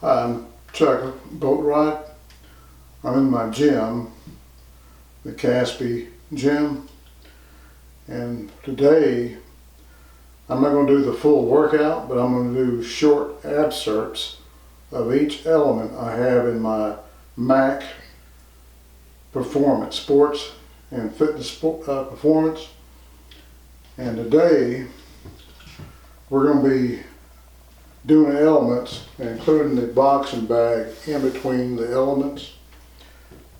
I'm Chuck Boatwright. I'm in my gym, the QATSPY gym, and today I'm not going to do the full workout, but I'm going to do short excerpts of each element I have in my MACS performance, sports and fitness performance. And today we're going to be doing elements, including the boxing bag in between the elements.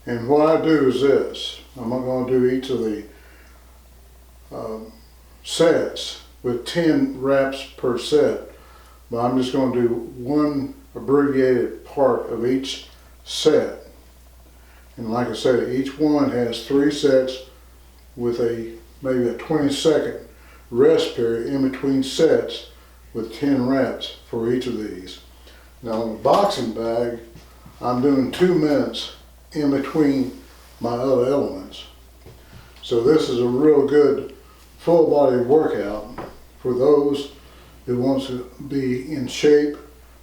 And what I do is this: I'm not going to do each of the sets with 10 reps per set, but I'm just going to do one abbreviated part of each set. And like I said, each one has 3 sets with maybe a 20-second rest period in between sets with 10 reps for each of these. Now on the boxing bag, I'm doing 2 minutes in between my other elements. So this is a real good full body workout for those who want to be in shape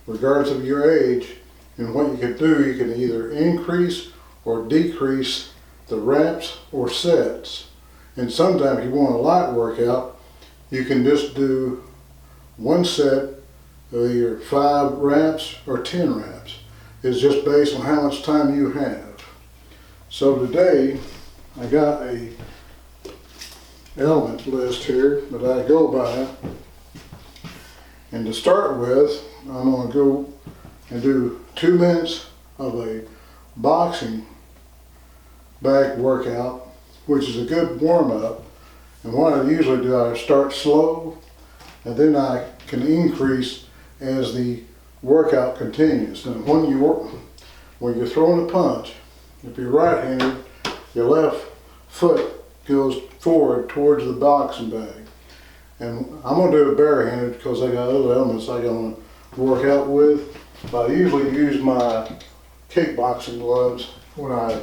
regardless of your age. And what you can do, you can either increase or decrease the reps or sets. And sometimes if you want a light workout, you can just do one set of either 5 reps or 10 reps. It's just based on how much time you have. So today I got a element list here that I go by. And to start with, I'm going to go and do 2 minutes of a boxing bag workout, which is a good warm-up. And what I usually do, I start slow, and then I can increase as the workout continues. And when you're throwing a punch, if you're right-handed, your left foot goes forward towards the boxing bag. And I'm going to do it barehanded because I got other elements I got to work out with. But I usually use my kickboxing gloves when I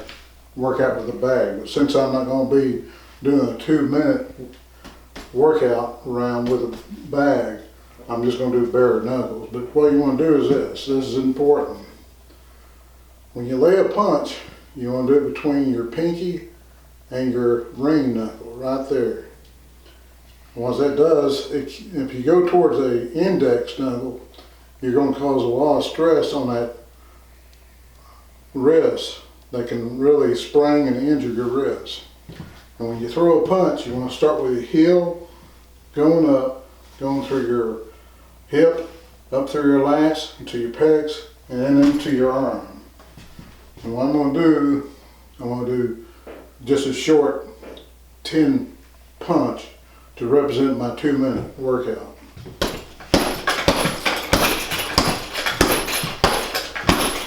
work out with the bag. But since I'm not going to be doing a 2-minute workout round with a bag, I'm just going to do bare knuckles. But what you want to do is this is important. When you lay a punch, you want to do it between your pinky and your ring knuckle, right there. What that does, if you go towards the index knuckle, you're going to cause a lot of stress on that wrist that can really sprain and injure your wrist. And when you throw a punch, you want to start with your heel going up, going through your hip, up through your lats, into your pecs, and then into your arm. And what I'm going to do, I'm going to do just a short 10 punch to represent my 2-minute workout.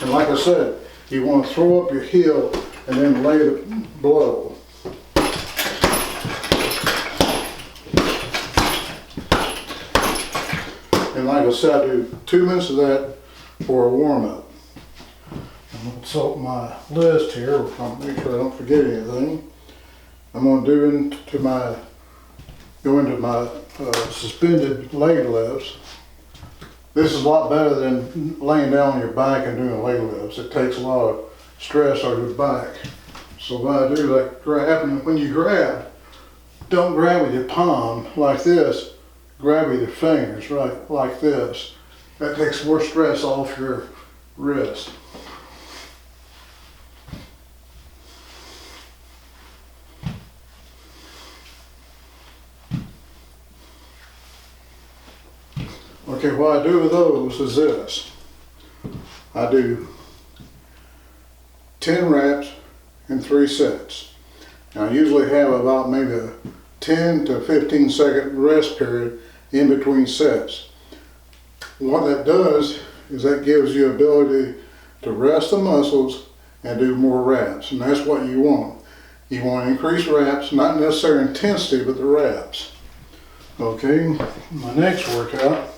And like I said, you want to throw up your heel and then lay the blow. And like I said, I do 2 minutes of that for a warm-up. I'm going to consult my list here, make sure I don't forget anything. I'm going to go into my suspended leg lifts. This is a lot better than laying down on your back and doing leg lifts. It takes a lot of stress on your back. So what I do, like grab, and when you grab, don't grab with your palm like this. Grab with your fingers, right, like this. That takes more stress off your wrist. Okay, what I do with those is this. I do 10 reps in 3 sets. Now, I usually have about maybe a 10 to 15 second rest period in between sets. What that does is that gives you ability to rest the muscles and do more reps, and that's what you want. You want to increase reps, not necessarily intensity, but the reps. Okay, my next workout,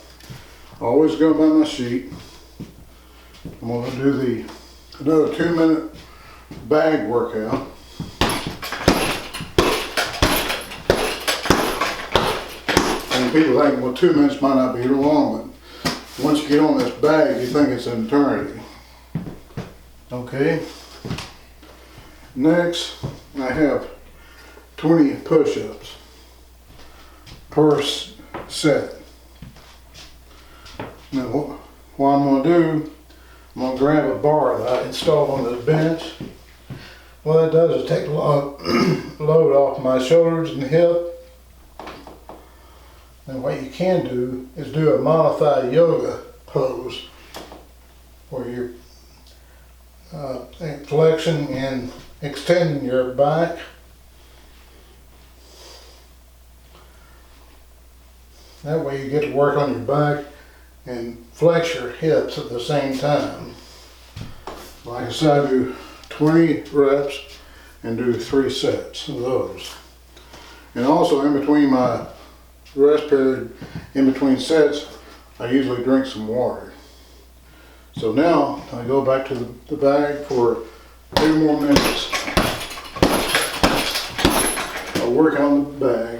I always go by my sheet. I'm going to do another 2-minute bag workout. And people think, well, 2 minutes might not be long, but Once you get on this bag, you think it's an eternity. Okay. Next, I have 20 push-ups per set. Now, what I'm going to do, I'm going to grab a bar that I installed on this bench. What it does is take the load off my shoulders and hip. And what you can do is do a modified yoga pose where you're flexing and extending your back. That way you get to work on your back and flex your hips at the same time. Like I said, I do 20 reps and do 3 sets of those. And also in between my rest period, in between sets, I usually drink some water. So now I go back to the bag for 2 more minutes. I'll work on the bag.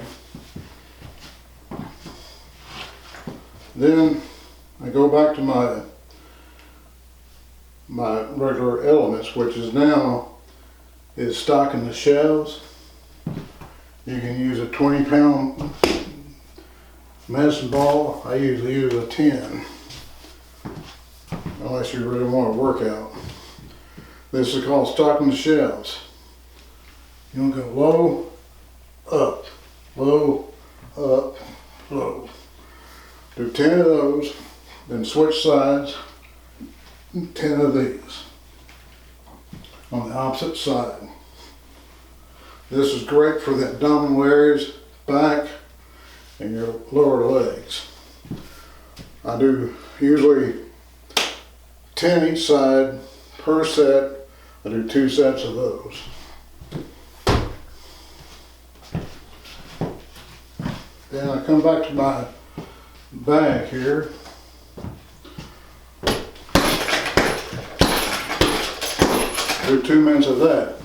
Then I go back to my regular elements, which is now stocking the shelves. You can use a 20-pound medicine ball. I usually use a 10, unless you really want to work out. This is called stocking the shelves. You want to go low, up, low, up, low. Do 10 of those, then switch sides, 10 of these on the opposite side. This is great for the abdominal areas, back, and your lower legs. I do usually 10 each side per set. I do 2 sets of those. Then I come back to my bag here. Do 2 minutes of that.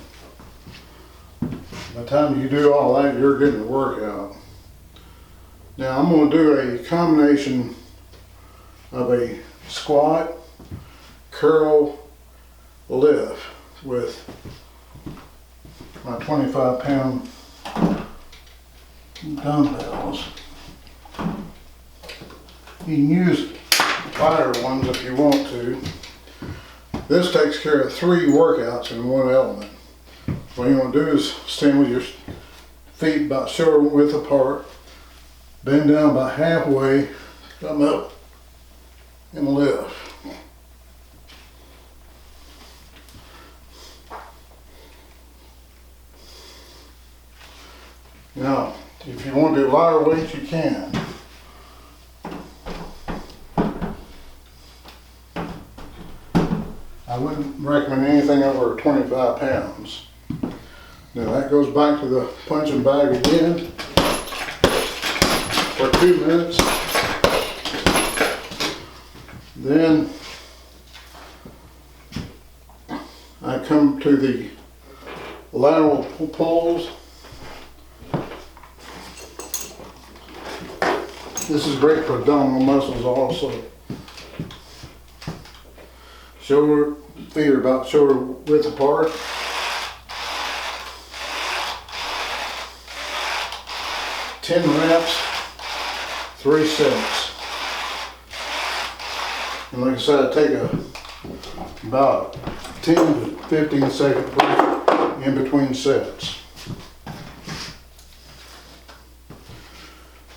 By the time you do all that, you're getting a workout. Now I'm going to do a combination of a squat, curl, lift with my 25-pound dumbbells. You can use lighter ones if you want to. This takes care of 3 workouts in one element. What you want to do is stand with your feet about shoulder width apart, bend down about halfway, come up and lift. Now, if you want to do lighter weights, you can. I wouldn't recommend anything over 25 pounds. Now that goes back to the punching bag again for 2 minutes. Then I come to the lateral pulls. This is great for abdominal muscles also. Shoulder, feet are about shoulder width apart. Ten reps, 3 sets. And like I said, I take about 10 to 15 second break in between sets.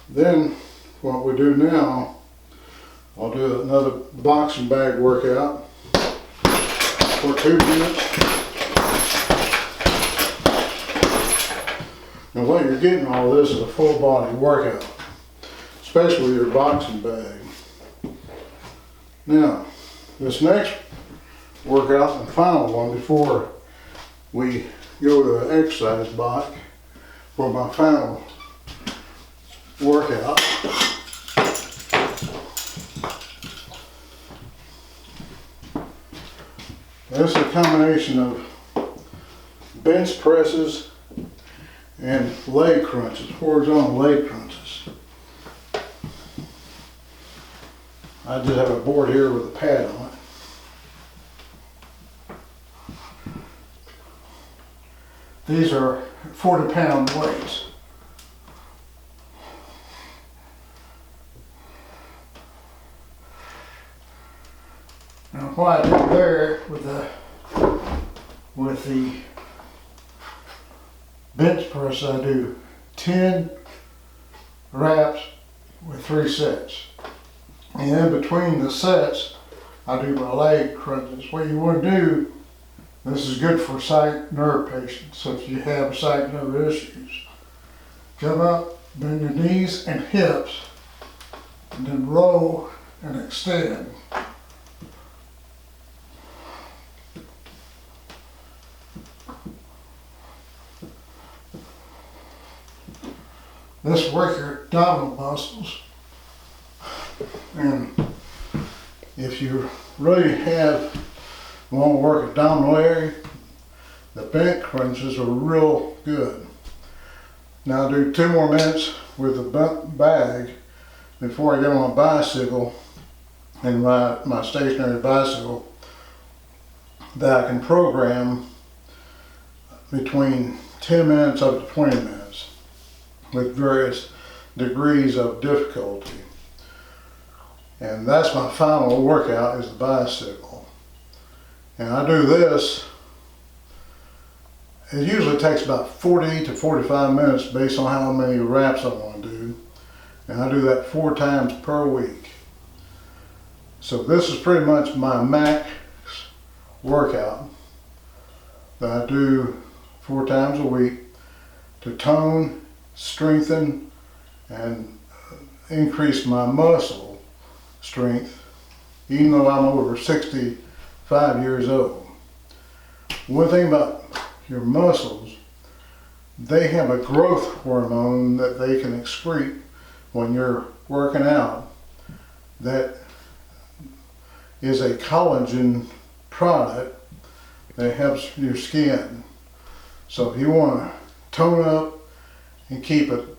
Then what we do now, I'll do another boxing bag workout for 2 minutes. And what you're getting all this is a full body workout, especially your boxing bag. Now, this next workout, the final one before we go to the exercise bike for my final workout. This is a combination of bench presses and leg crunches, horizontal leg crunches. I just have a board here with a pad on it. These are 40-pound weights. Now what I do there with the bench press, I do 10 reps with 3 sets. And in between the sets, I do my leg crunches. What you want to do, this is good for sciatic nerve patients. So if you have sciatic nerve issues, come up, bend your knees and hips, and then roll and extend. This works your abdominal muscles. And if you really want to work abdominal area, the bench crunches are real good. Now I'll do 2 more minutes with the bag before I get on my bicycle and my stationary bicycle that I can program between 10 minutes up to 20 minutes with various degrees of difficulty. And that's my final workout, is the bicycle. And I do this, it usually takes about 40 to 45 minutes based on how many reps I want to do. And I do that 4 times per week. So this is pretty much my MACS workout that I do 4 times a week to tone, strengthen, and increase my muscle strength, even though I'm over 65 years old. One thing about your muscles, they have a growth hormone that they can excrete when you're working out that is a collagen product that helps your skin. So if you want to tone up and keep it